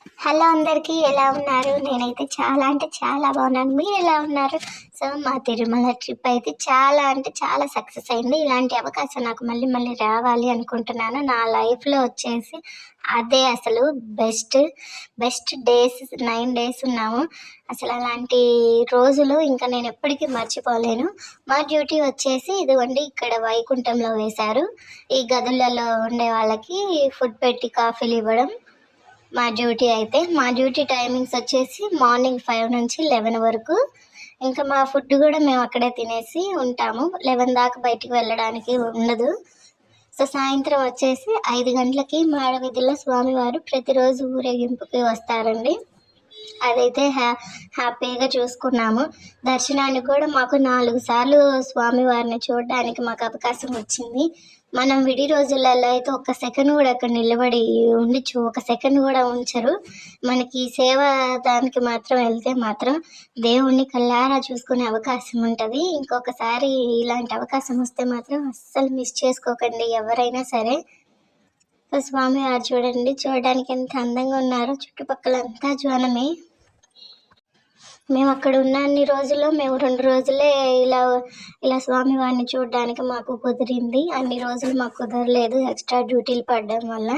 Hello అందరికీ, ఎలా ఉన్నారు? నేనైతే చాలా అంటే చాలా బాగున్నాను. మీరు ఎలా ఉన్నారు? సో మా తిరుమల ట్రిప్ అయితే చాలా అంటే చాలా సక్సెస్ అయింది. ఇలాంటి అవకాశం నాకు మళ్ళీ మళ్ళీ రావాలి అనుకుంటున్నాను. నా లైఫ్‌లో వచ్చేసి అదే అసలు బెస్ట్, బెస్ట్ డేస్ 9 డేస్ ఉన్నాము. అసలు అలాంటి రోజులు ఇంకా నేను ఎప్పటికీ మర్చిపోలేను. మా డ్యూటీ వచ్చేసి ఇదిగోండి ఇక్కడ వైకుంఠంలో వేశారు. ఈ గదులలో ఉండే వాళ్ళకి ఫుడ్ పెట్టి కాఫీలు ఇవ్వడం మా డ్యూటీ టైమింగ్స్ వచ్చేసి మార్నింగ్ 5 నుంచి 11 వరకు. ఇంకా మా ఫుడ్ కూడా మేము అక్కడే తినేసి ఉంటాము. 11 దాకా బయటికి వెళ్ళడానికి ఉండదు. సో సాయంత్రం వచ్చేసి 5 గంటలకి మాడవీధుల్లో స్వామివారు ప్రతిరోజు ఊరేగింపుకి వస్తారండి. అదైతే హ్యాపీగా చూసుకున్నాము. దర్శనానికి కూడా మాకు 4 సార్లు స్వామివారిని చూడడానికి మాకు అవకాశం వచ్చింది. మనం విడి రోజులలో అయితే ఒక్క సెకండ్ కూడా అక్కడ నిలబడి ఒక సెకండ్ కూడా ఉంచరు. మనకి సేవ దానికి మాత్రం వెళ్తే మాత్రం దేవుణ్ణి కళ్ళారా చూసుకునే అవకాశం ఉంటుంది. ఇంకొకసారి ఇలాంటి అవకాశం వస్తే మాత్రం అస్సలు మిస్ చేసుకోకండి ఎవరైనా సరే. సో స్వామివారు చూడడానికి ఎంత అందంగా ఉన్నారో, చుట్టుపక్కలంతా జనమే. మేము అక్కడ ఉన్న అన్ని రోజుల్లో మేము 2 రోజులే ఇలా స్వామివారిని చూడడానికి మాకు కుదిరింది. అన్ని రోజులు మాకు కుదరలేదు ఎక్స్ట్రా డ్యూటీలు పడడం వల్ల.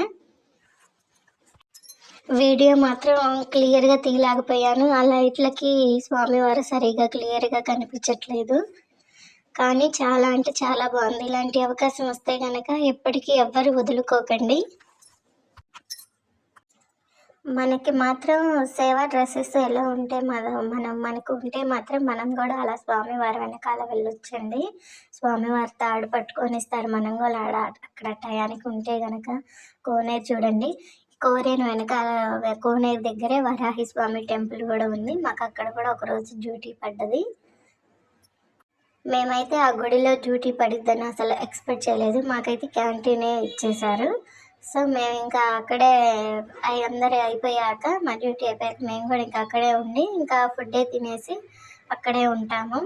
వీడియో మాత్రం క్లియర్గా తీయలేకపోయాను. ఆ లైట్లకి స్వామివారు సరిగా క్లియర్గా కనిపించట్లేదు. కానీ చాలా అంటే చాలా బాగుంది. ఇలాంటి అవకాశం వస్తే కనుక ఎప్పటికీ ఎవ్వరు వదులుకోకండి. మనకి మాత్రం సేవా డ్రెస్సెస్ ఎలా ఉంటే మనకు ఉంటే మాత్రం మనం కూడా అలా స్వామివారి వెనకాల వెళ్ళొచ్చండి. స్వామివారి తాడు పట్టుకొని ఇస్తారు. మనం కూడా అక్కడ టయానికి ఉంటే కనుక కోనేరు చూడండి. కోనేరు దగ్గరే వరాహి స్వామి టెంపుల్ కూడా ఉంది. మాకు అక్కడ కూడా ఒకరోజు డ్యూటీ పడ్డది. మేమైతే ఆ గుడిలో డ్యూటీ పడిద్దని అసలు ఎక్స్పెక్ట్ చేయలేదు. మాకైతే క్యాంటీనే ఇచ్చేశారు. సో మేము ఇంకా అక్కడే అందరూ అయిపోయాక, మా డ్యూటీ అయిపోయాక మేము కూడా ఇంకా అక్కడే ఉండి ఇంకా ఫుడ్డే తినేసి అక్కడే ఉంటాము.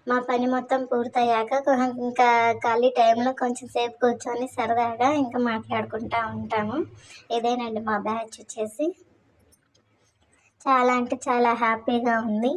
మా పని మొత్తం పూర్తయ్యాక ఇంకా ఖాళీ టైంలో కొంచెం సేపు కూర్చొని సరదాగా ఇంకా మాట్లాడుకుంటూ ఉంటాము. ఇదేనండి మా బ్యాచ్ వచ్చేసి. చాలా అంటే చాలా హ్యాపీగా ఉంది.